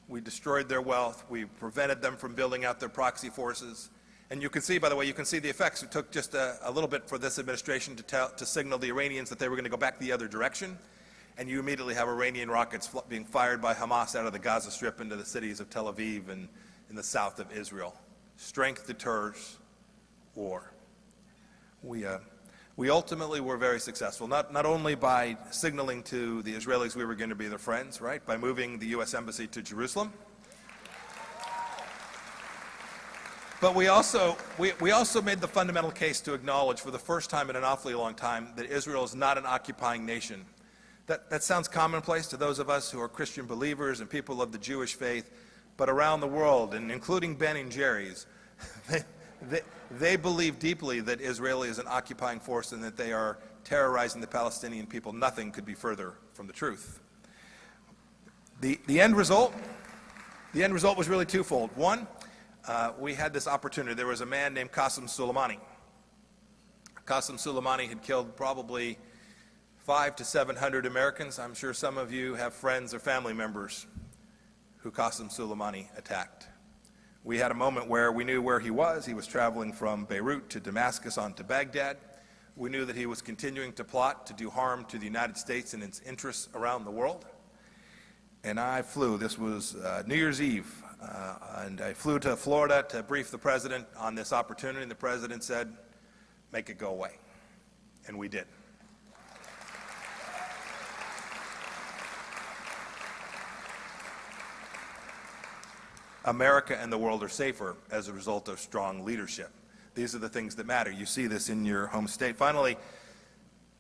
We destroyed their wealth. We prevented them from building out their proxy forces. And you can see, by the way, you can see the effects. It took just a little bit for this administration to signal the Iranians that they were going to go back the other direction. And you immediately have Iranian rockets being fired by Hamas out of the Gaza Strip into the cities of Tel Aviv and in the south of Israel. Strength deters war. We ultimately were very successful, not only by signaling to the Israelis we were going to be their friends, right, by moving the U.S. Embassy to Jerusalem, but we also made the fundamental case to acknowledge for the first time in an awfully long time that Israel is not an occupying nation. That sounds commonplace to those of us who are Christian believers and people of the Jewish faith, but around the world, and including Ben and Jerry's, they believe deeply that Israel is an occupying force and that they are terrorizing the Palestinian people. Nothing could be further from the truth. The end result was really twofold. One, we had this opportunity. There was a man named Qasem Soleimani. Qasem Soleimani had killed probably 500 to 700 Americans. I'm sure some of you have friends or family members who Qasem Soleimani attacked. We had a moment where we knew where he was. He was traveling from Beirut to Damascus on to Baghdad. We knew that he was continuing to plot to do harm to the United States and its interests around the world. And I flew. This was New Year's Eve. And I flew to Florida to brief the president on this opportunity. And the president said, make it go away. And we did. America and the world are safer as a result of strong leadership. These are the things that matter. You see this in your home state. Finally,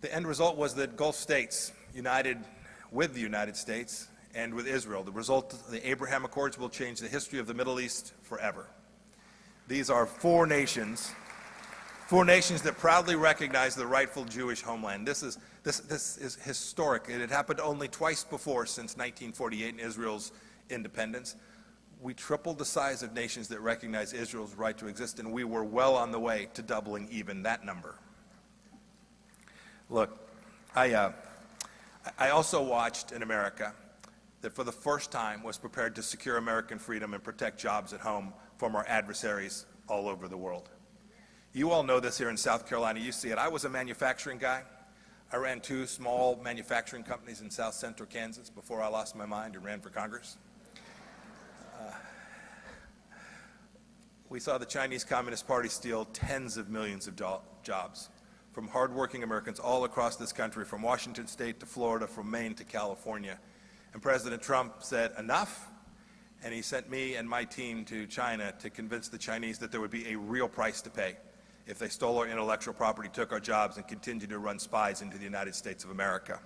the end result was that Gulf states united with the United States and with Israel. The result, the Abraham Accords, will change the history of the Middle East forever. These are four nations that proudly recognize the rightful Jewish homeland. This is historic. It had happened only twice before since 1948 in Israel's independence. We tripled the size of nations that recognize Israel's right to exist, and we were well on the way to doubling even that number. Look, I also watched an America that for the first time was prepared to secure American freedom and protect jobs at home from our adversaries all over the world. You all know this here in South Carolina. You see it. I was a manufacturing guy. I ran 2 small manufacturing companies in South Central Kansas before I lost my mind and ran for Congress. We saw the Chinese Communist Party steal tens of millions of jobs from hardworking Americans all across this country, from Washington State to Florida, from Maine to California. And President Trump said enough, and he sent me and my team to China to convince the Chinese that there would be a real price to pay if they stole our intellectual property, took our jobs, and continued to run spies into the United States of America.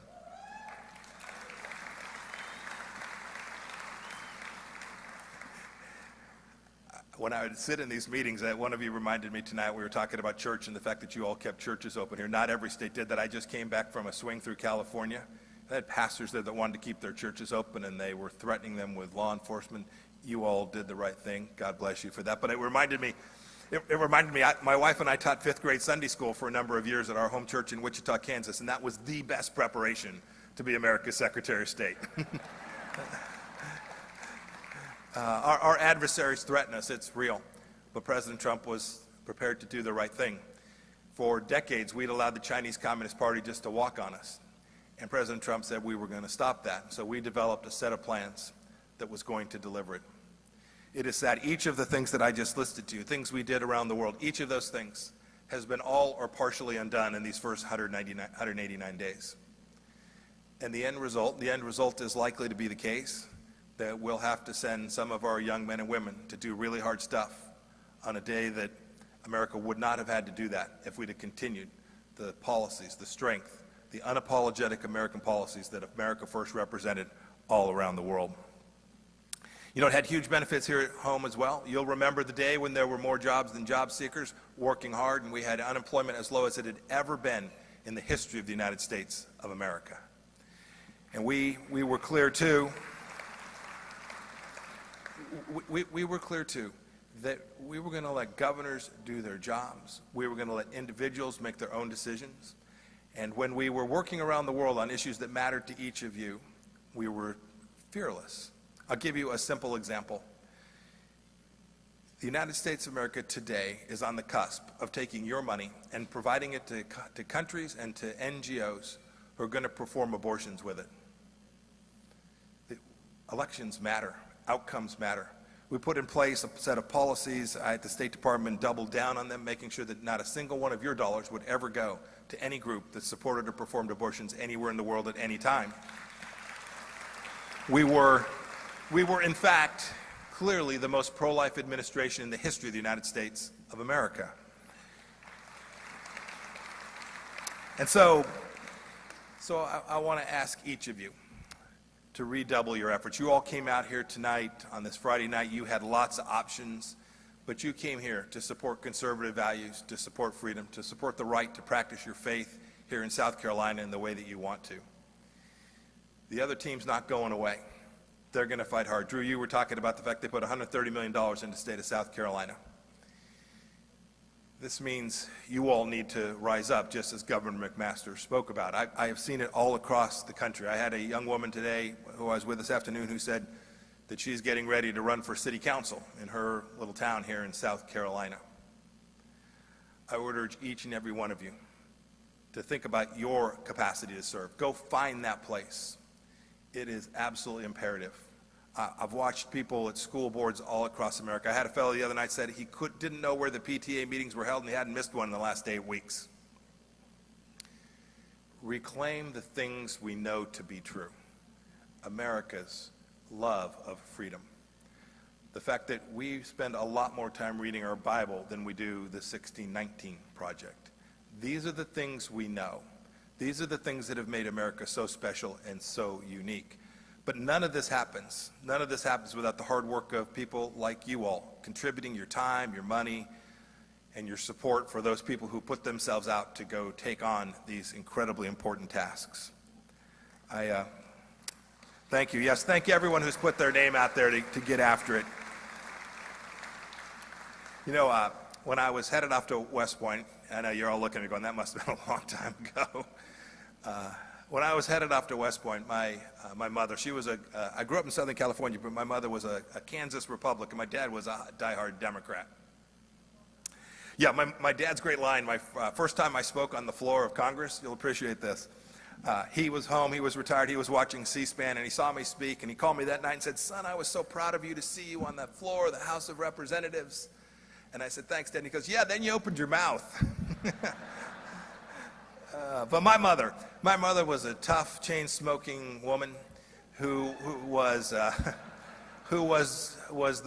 When I would sit in these meetings, one of you reminded me tonight, we were talking about church and the fact that you all kept churches open here. Not every state did that. I just came back from a swing through California. I had pastors there that wanted to keep their churches open, and they were threatening them with law enforcement. You all did the right thing. God bless you for that. But it reminded me, my wife and I taught 5th grade Sunday school for a number of years at our home church in Wichita, Kansas, and that was the best preparation to be America's Secretary of State. Our adversaries threaten us, it's real, but President Trump was prepared to do the right thing. For decades, we'd allowed the Chinese Communist Party just to walk on us, and President Trump said we were going to stop that, so we developed a set of plans that was going to deliver it. It is sad, each of the things that I just listed to you, things we did around the world, each of those things has been all or partially undone in these first 189 days. And the end result is likely to be the case that we'll have to send some of our young men and women to do really hard stuff on a day that America would not have had to do that if we'd have continued the policies, the strength, the unapologetic American policies that America first represented all around the world. You know, it had huge benefits here at home as well. You'll remember the day when there were more jobs than job seekers working hard, and we had unemployment as low as it had ever been in the history of the United States of America. And we were clear too. We were clear too that we were going to let governors do their jobs. We were going to let individuals make their own decisions. And when we were working around the world on issues that mattered to each of you, we were fearless. I'll give you a simple example. The United States of America today is on the cusp of taking your money and providing it to countries and to NGOs who are going to perform abortions with it. Elections matter. Outcomes matter. We put in place a set of policies at the State Department, doubled down on them, making sure that not a single one of your dollars would ever go to any group that supported or performed abortions anywhere in the world at any time. We were in fact, clearly the most pro-life administration in the history of the United States of America. And so I want to ask each of you to redouble your efforts. You all came out here tonight on this Friday night. You had lots of options, but you came here to support conservative values, to support freedom, to support the right to practice your faith here in South Carolina in the way that you want to. The other team's not going away. They're going to fight hard. Drew, you were talking about the fact they put $130 million into the state of South Carolina. This means you all need to rise up, just as Governor McMaster spoke about. I have seen it all across the country. I had a young woman today who I was with this afternoon who said that she's getting ready to run for city council in her little town here in South Carolina. I would urge each and every one of you to think about your capacity to serve. Go find that place. It is absolutely imperative. I've watched people at school boards all across America. I had a fellow the other night said he didn't know where the PTA meetings were held and he hadn't missed one in the last 8 weeks. Reclaim the things we know to be true. America's love of freedom. The fact that we spend a lot more time reading our Bible than we do the 1619 Project. These are the things we know. These are the things that have made America so special and so unique. But none of this happens. None of this happens without the hard work of people like you all, contributing your time, your money, and your support for those people who put themselves out to go take on these incredibly important tasks. Thank you. Yes, thank you everyone who's put their name out there to get after it. You know, when I was headed off to West Point, I know you're all looking at me going, that must have been a long time ago. When I was headed off to West Point, my mother, I grew up in Southern California, but my mother was a Kansas Republican. My dad was a diehard Democrat. Yeah, my dad's great line, my first time I spoke on the floor of Congress, you'll appreciate this. He was home, he was retired, he was watching C-SPAN, and he saw me speak, and he called me that night and said, son, I was so proud of you to see you on that floor of the House of Representatives. And I said, thanks, Dad. And he goes, yeah, then you opened your mouth. But my mother was a tough, chain-smoking woman who was the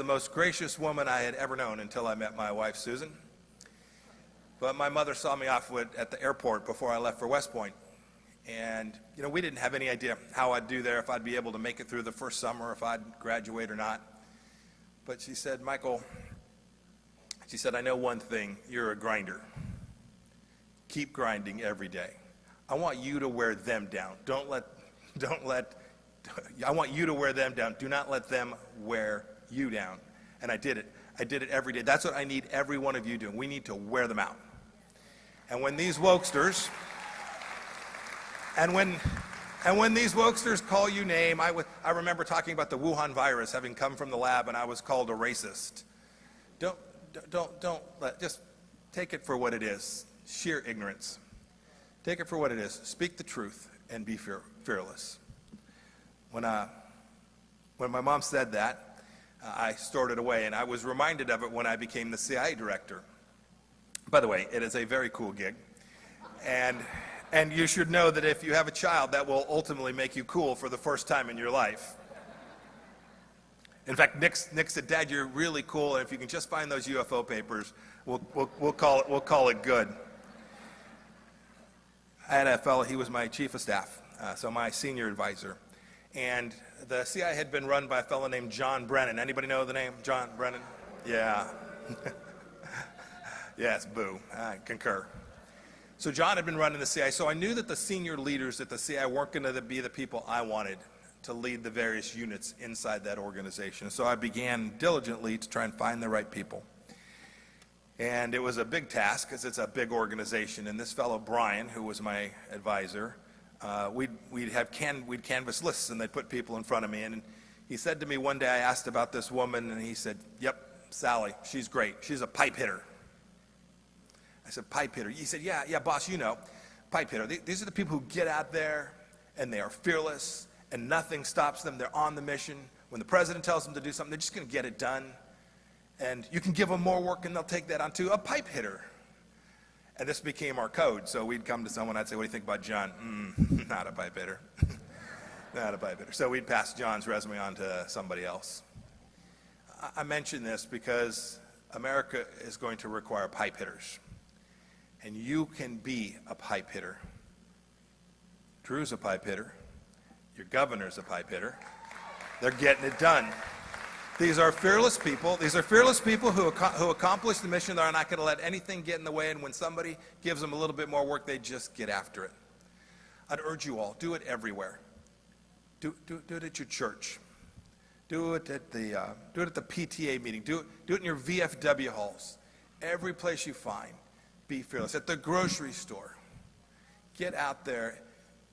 most gracious woman I had ever known until I met my wife, Susan. But my mother saw me off at the airport before I left for West Point. And, you know, we didn't have any idea how I'd do there, if I'd be able to make it through the first summer, if I'd graduate or not. But she said, Michael, she said, I know one thing, you're a grinder. Keep grinding every day. I want you to wear them down. I want you to wear them down. Do not let them wear you down. And I did it. I did it every day. That's what I need every one of you doing. We need to wear them out. And when these wokesters, when these wokesters call you name, I remember talking about the Wuhan virus having come from the lab and I was called a racist. Just take it for what it is. Sheer ignorance. Take it for what it is. Speak the truth and be fearless. When my mom said that, I stored it away, and I was reminded of it when I became the CIA director. By the way, it is a very cool gig, and you should know that if you have a child, that will ultimately make you cool for the first time in your life. In fact, Nick said, Dad, you're really cool, and if you can just find those UFO papers, we'll call it good. I had a fellow, he was my chief of staff, so my senior advisor. And the CIA had been run by a fellow named John Brennan. Anybody know the name John Brennan? Yeah. Yes, boo. I concur. So John had been running the CIA, so I knew that the senior leaders at the CIA weren't going to be the people I wanted to lead the various units inside that organization. So I began diligently to try and find the right people. And it was a big task because it's a big organization. And this fellow, Brian, who was my advisor, we'd canvass lists and they'd put people in front of me. And he said to me one day, I asked about this woman, and he said, yep, Sally, she's great. She's a pipe hitter. I said, pipe hitter? He said, yeah, boss, you know, pipe hitter. These are the people who get out there and they are fearless and nothing stops them. They're on the mission. When the president tells them to do something, they're just going to get it done. And you can give them more work and they'll take that on to a pipe hitter. And this became our code. So we'd come to someone, I'd say, what do you think about John? Not a pipe hitter. Not a pipe hitter. So we'd pass John's resume on to somebody else. I mention this because America is going to require pipe hitters. And you can be a pipe hitter. Drew's a pipe hitter. Your governor's a pipe hitter. They're getting it done. These are fearless people. These are fearless people who accomplish the mission. They're not going to let anything get in the way. And when somebody gives them a little bit more work, they just get after it. I'd urge you all, do it everywhere. Do it at your church. Do it at the PTA meeting. Do it in your VFW halls. Every place you find, be fearless. At the grocery store, get out there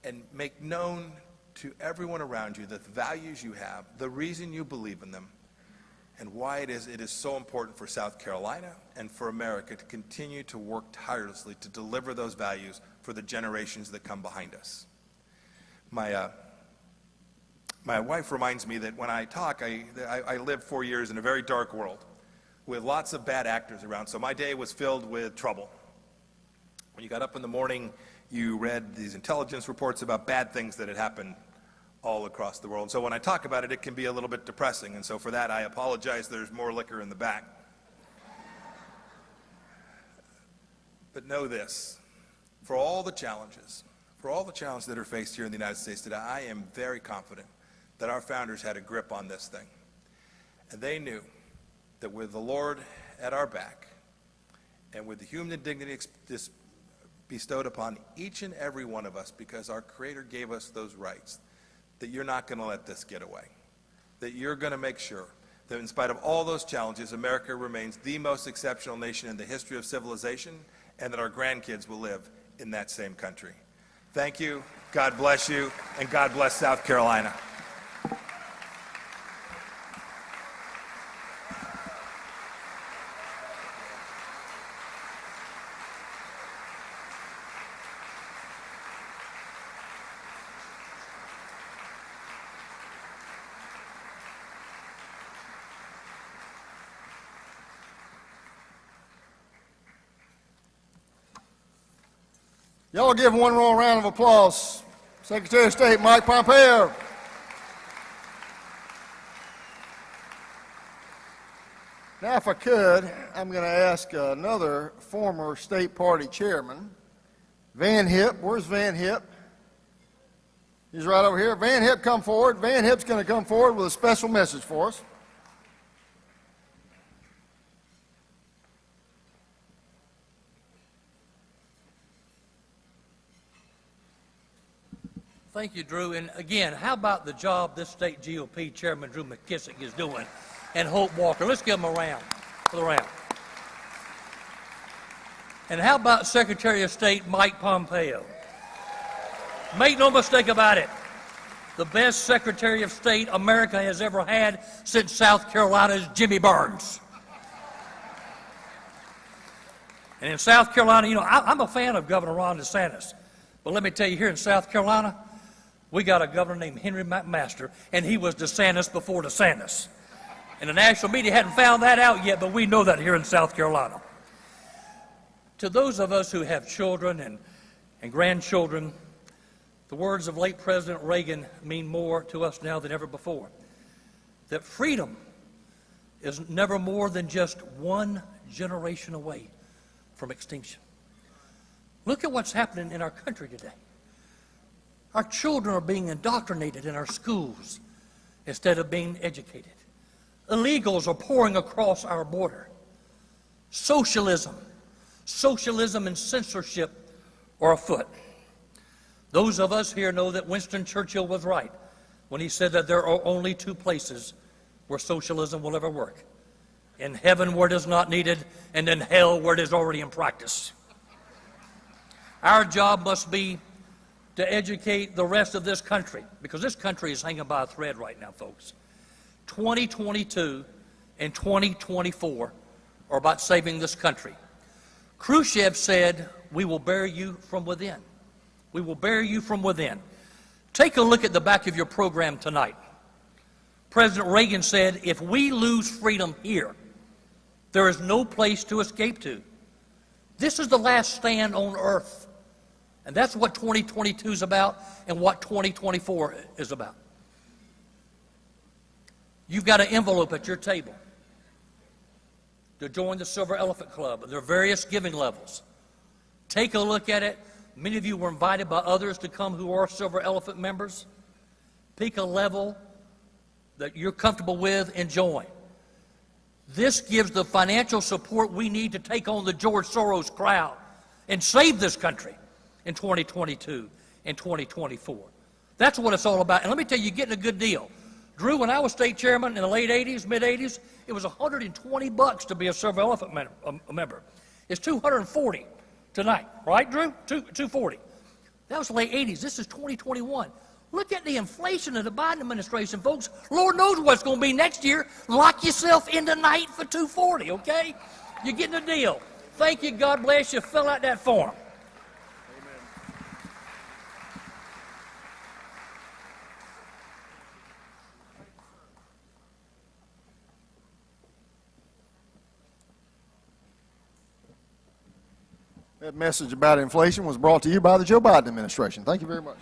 and make known to everyone around you the values you have, the reason you believe in them, and why it is so important for South Carolina and for America to continue to work tirelessly to deliver those values for the generations that come behind us. My wife reminds me that when I talk, I lived 4 years in a very dark world with lots of bad actors around, so my day was filled with trouble. When you got up in the morning, you read these intelligence reports about bad things that had happened all across the world. So when I talk about it, it can be a little bit depressing, and so for that I apologize. There's more liquor in the back. But know this, for all the challenges that are faced here in the United States today, I am very confident that our founders had a grip on this thing. And they knew that with the Lord at our back and with the human dignity bestowed upon each and every one of us, because our Creator gave us those rights, that you're not going to let this get away. That you're going to make sure that in spite of all those challenges, America remains the most exceptional nation in the history of civilization, and that our grandkids will live in that same country. Thank you, God bless you, and God bless South Carolina. Y'all give one more round of applause. Secretary of State Mike Pompeo. Now, if I could, I'm going to ask another former state party chairman, Van Hipp. Where's Van Hipp? He's right over here. Van Hipp, come forward. Van Hipp's going to come forward with a special message for us. Thank you, Drew. And again, how about the job this state GOP Chairman Drew McKissick is doing, and Hope Walker? Let's give them a round for the round. And how about Secretary of State Mike Pompeo? Make no mistake about it, the best Secretary of State America has ever had since South Carolina's Jimmy Barnes. And in South Carolina, you know, I'm a fan of Governor Ron DeSantis. But let me tell you, here in South Carolina, we got a governor named Henry McMaster, and he was DeSantis before DeSantis. And the national media hadn't found that out yet, but we know that here in South Carolina. To those of us who have children and grandchildren, the words of late President Reagan mean more to us now than ever before. That freedom is never more than just one generation away from extinction. Look at what's happening in our country today. Our children are being indoctrinated in our schools instead of being educated. Illegals are pouring across our border. Socialism and censorship or a foot. Those of us here know that Winston Churchill was right when he said that there are only two places where socialism will ever work: in heaven where it is not needed, and in hell where it is already in practice. Our job must be to educate the rest of this country, because this country is hanging by a thread right now, folks. 2022 and 2024 are about saving this country. Khrushchev said, "We will bear you from within. We will bear you from within." Take a look at the back of your program tonight. President Reagan said, "If we lose freedom here, there is no place to escape to." This is the last stand on earth. And that's what 2022 is about and what 2024 is about. You've got an envelope at your table to join the Silver Elephant Club. There are various giving levels. Take a look at it. Many of you were invited by others to come who are Silver Elephant members. Pick a level that you're comfortable with and join. This gives the financial support we need to take on the George Soros crowd and save this country in 2022 and 2024. That's what it's all about. And let me tell you, you're getting a good deal. Drew, when I was state chairman in the late 80s, mid-80s, it was $120 to be a Silver Elephant member. It's $240 tonight, right, Drew? $240. That was the late 80s. This is 2021. Look at the inflation of the Biden administration, folks. Lord knows what's going to be next year. Lock yourself in tonight for $240, okay? You're getting a deal. Thank you. God bless you. Fill out that form. That message about inflation was brought to you by the Joe Biden administration. Thank you very much.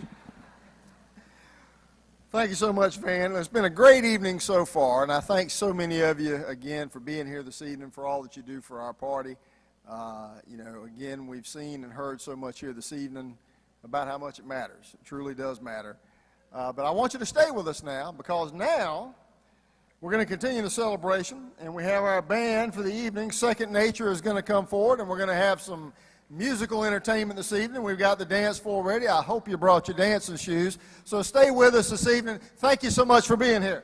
Thank you so much, Van. It's been a great evening so far, and I thank so many of you again for being here this evening, for all that you do for our party. Again, we've seen and heard so much here this evening about how much it matters. It truly does matter. But I want you to stay with us now, because now we're going to continue the celebration, and we have our band for the evening. Second Nature is going to come forward, and we're going to have some musical entertainment this evening. We've got the dance floor ready. I hope you brought your dancing shoes. So stay with us this evening. Thank you so much for being here.